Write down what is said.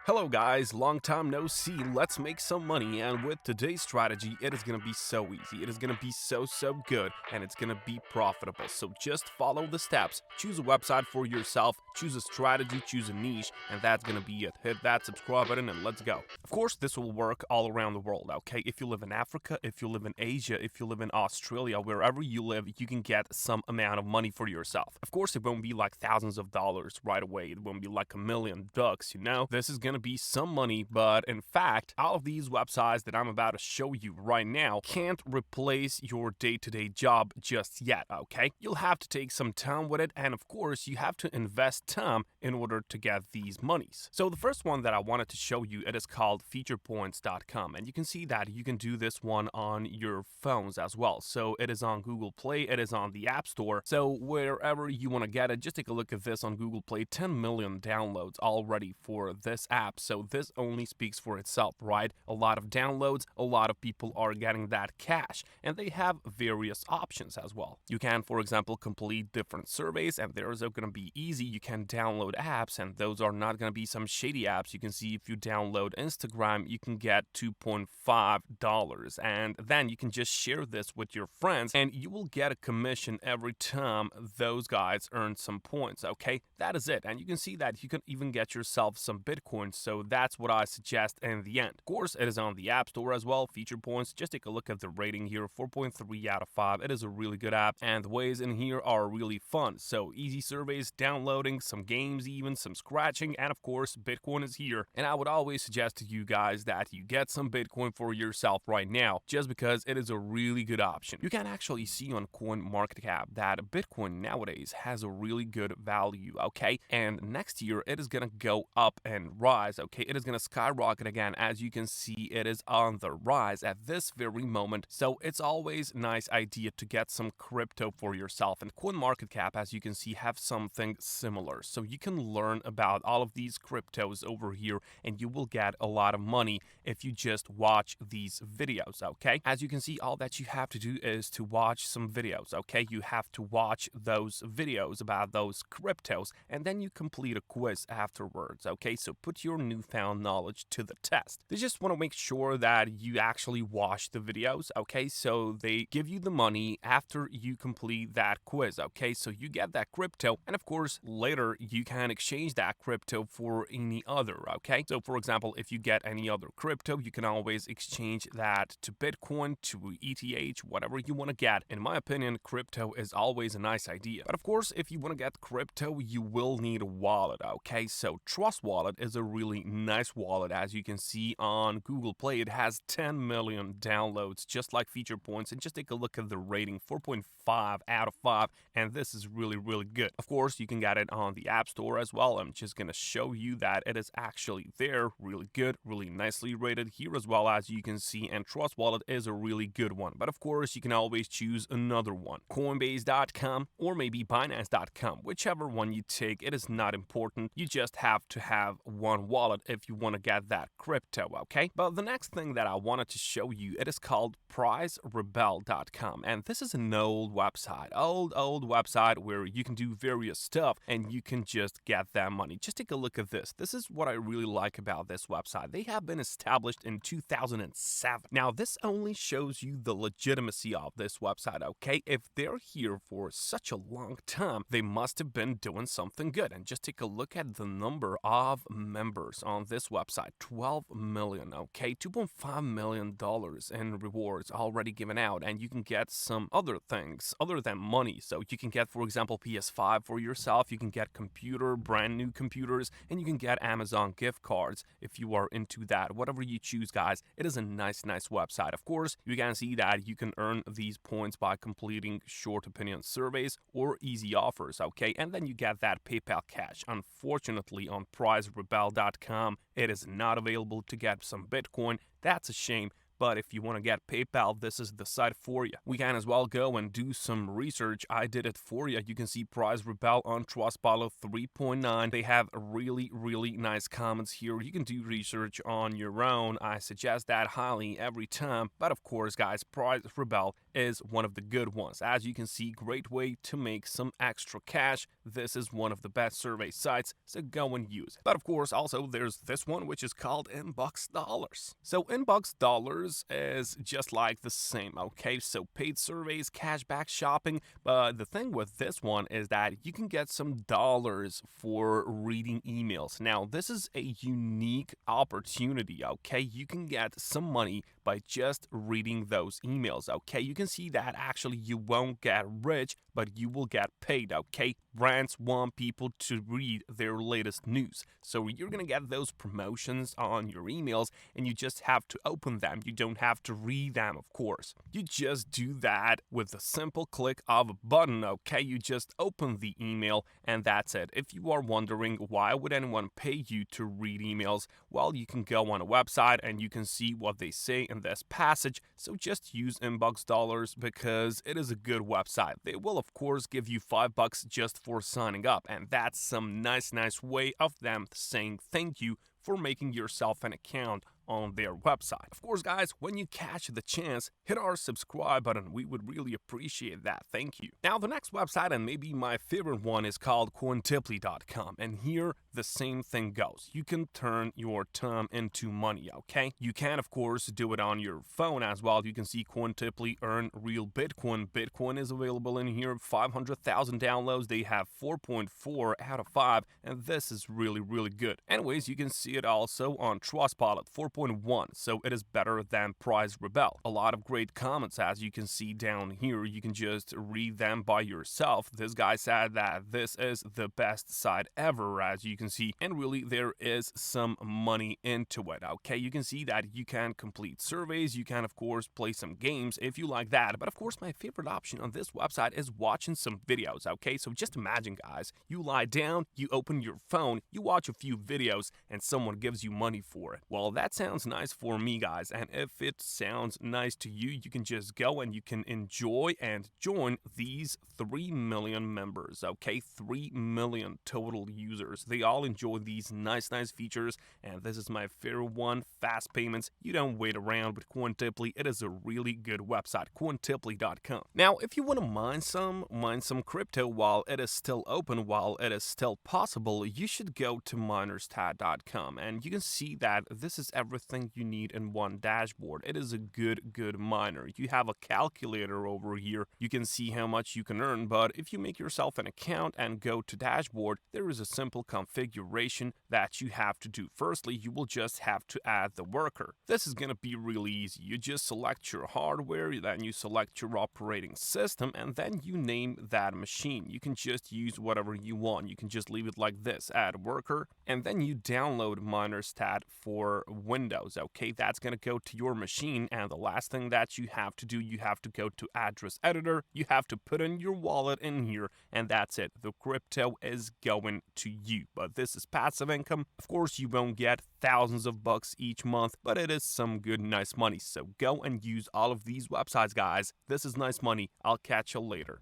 Hello guys, long time no see, let's make some money, and with today's strategy it is gonna be so easy, it is gonna be so good, and it's gonna be profitable. So just follow the steps, choose a website for yourself, choose a strategy, choose a niche, and that's gonna be it. Hit that subscribe button and let's go. Of course this will work all around the world, okay? If you live in Africa, if you live in Asia, if you live in Australia, wherever you live, you can get some amount of money for yourself. Of course it won't be like thousands of dollars right away, it won't be like $1 million, this is gonna be some money, but in fact, all of these websites that I'm about to show you right now can't replace your day-to-day job just yet, okay? You'll have to take some time with it, and of course, you have to invest time in order to get these monies. So the first one that I wanted to show you, it is called featurepoints.com, and you can see that you can do this one on your phones as well. So it is on Google Play, it is on the App Store, so wherever you want to get it, just take a look at this on Google Play. 10 million downloads already for this app, so this only speaks for itself, right? A lot of downloads, a lot of people are getting that cash, and they have various options as well. You can, for example, complete different surveys, and there's going to be easy. You can download apps, and those are not going to be some shady apps. You can see if you download Instagram, you can get $2.5, and then you can just share this with your friends, and you will get a commission every time those guys earn some points, okay? That is it, and you can see that you can even get yourself some Bitcoin, so that's what I suggest in the end. Of course, it is on the App Store as well, Feature Points. Just take a look at the rating here, 4.3 out of 5. It is a really good app, and the ways in here are really fun. So easy surveys, downloading, some games even, some scratching, and of course, Bitcoin is here. And I would always suggest to you guys that you get some Bitcoin for yourself right now, just because it is a really good option. You can actually see on CoinMarketCap that Bitcoin nowadays has a really good value, okay? And next year, it is gonna go up and rise, okay? It is gonna skyrocket again. As you can see, it is on the rise at this very moment. So it's always a nice idea to get some crypto for yourself. And CoinMarketCap, as you can see, have something similar. So you can learn about all of these cryptos over here, and you will get a lot of money if you just watch these videos, okay? As you can see, all that you have to do is to watch some videos, okay? You have to watch those videos about those cryptos, and then you complete a quiz afterwards, okay? So put your newfound knowledge to the test. They just want to make sure that you actually watch the videos, okay? So they give you the money after you complete that quiz, okay? So you get that crypto, and of course, later you can exchange that crypto for any other, okay? So for example, if you get any other crypto, you can always exchange that to Bitcoin, to ETH, whatever you want to get. In my opinion, crypto is always a nice idea. But of course, if you want to get crypto, you will need a wallet, okay? So Trust Wallet is a really nice wallet. As you can see on Google Play, it has 10 million downloads, just like Feature Points. And just take a look at the rating, 4.5 out of 5, and this is really good. Of course, you can get it on the App Store as well. I'm just gonna show you that it is actually there, really good, really nicely rated here as well, as you can see, and Trust Wallet is a really good one. But of course, you can always choose another one, Coinbase.com or maybe Binance.com, whichever one you take, it is not important. You just have to have one wallet if you want to get that crypto, okay? But the next thing that I wanted to show you, it is called PrizeRebel.com, and this is an old website, old website where you can do various stuff and you can just get that money. Just take a look at this. This is what I really like about this website. They have been established in 2007. Now, this only shows you the legitimacy of this website, okay? If they're here for such a long time, they must have been doing something good. And just take a look at the number of members on this website, 12 million, okay? $2.5 million in rewards already given out, and you can get some other things other than money. So you can get, for example, PS5 for yourself, you can get brand new computers, and you can get Amazon gift cards if you are into that. Whatever you choose, guys, it is a nice website. Of course, you can see that you can earn these points by completing short opinion surveys or easy offers, okay? And then you get that PayPal cash. Unfortunately, on PrizeRebel.com, it is not available to get some Bitcoin. That's a shame, but if you want to get PayPal, this is the site for you. We can as well go and do some research. I did it for you. You can see PrizeRebel on Trustpilot 3.9. They have really nice comments here. You can do research on your own. I suggest that highly every time. But of course, guys, PrizeRebel is one of the good ones. As you can see, great way to make some extra cash. This is one of the best survey sites, so go and use it. But of course, also there's this one which is called Inbox Dollars. So Inbox Dollars is just like the same, okay? So paid surveys, cashback shopping, but the thing with this one is that you can get some dollars for reading emails. Now, this is a unique opportunity, okay? You can get some money by just reading those emails, okay? You can see that actually you won't get rich, but you will get paid, okay? Brands want people to read their latest news. So you're gonna get those promotions on your emails and you just have to open them. You don't have to read them, of course. You just do that with a simple click of a button, okay? You just open the email and that's it. If you are wondering why would anyone pay you to read emails, well, you can go on a website and you can see what they say in this passage. So just use Inbox Dollars because it is a good website. They will, of course, give you $5 just for signing up, and that's some nice way of them saying thank you for making yourself an account on their website. Of course, guys, when you catch the chance, hit our subscribe button. We would really appreciate that. Thank you. Now, the next website, and maybe my favorite one, is called QuinTiply.com. And here, the same thing goes. You can turn your time into money, okay? You can, of course, do it on your phone as well. You can see QuinTiply earn real Bitcoin. Bitcoin is available in here. 500,000 downloads. They have 4.4 out of 5, and this is really good. Anyways, you can see it also on Trustpilot, 4.1, so it is better than PrizeRebel. A lot of great comments, as you can see down here. You can just read them by yourself. This guy said that this is the best site ever, as you can see, and really there is some money into it, okay? You can see that you can complete surveys. You can, of course, play some games if you like that. But of course, my favorite option on this website is watching some videos, okay? So just imagine, guys, you lie down, you open your phone, you watch a few videos, and someone gives you money for it. Well, that sounds nice for me, guys, and if it sounds nice to you, you can just go and you can enjoy and join these 3 million members, okay? 3 million total users. They all enjoy these nice features, and this is my favorite one, fast payments. You don't wait around with QuinTiply. It is a really good website, QuinTiply.com. Now, if you want to mine some crypto while it is still open, while it is still possible, you should go to minerstat.com, and you can see that this is everything you need in one dashboard. It is a good miner. You have a calculator over here. You can see how much you can earn, but if you make yourself an account and go to dashboard, there is a simple configuration that you have to do. Firstly, you will just have to add the worker. This is gonna be really easy. You just select your hardware, then you select your operating system, and then you name that machine. You can just use whatever you want. You can just leave it like this, add worker, and then you download MinerStat for Windows, okay? That's gonna go to your machine, and the last thing that you have to do, you have to go to address editor, you have to put in your wallet in here, and that's it. The crypto is going to you, but this is passive income. Of course, you won't get thousands of bucks each month, but it is some good, nice money. So go and use all of these websites, guys. This is nice money. I'll catch you later.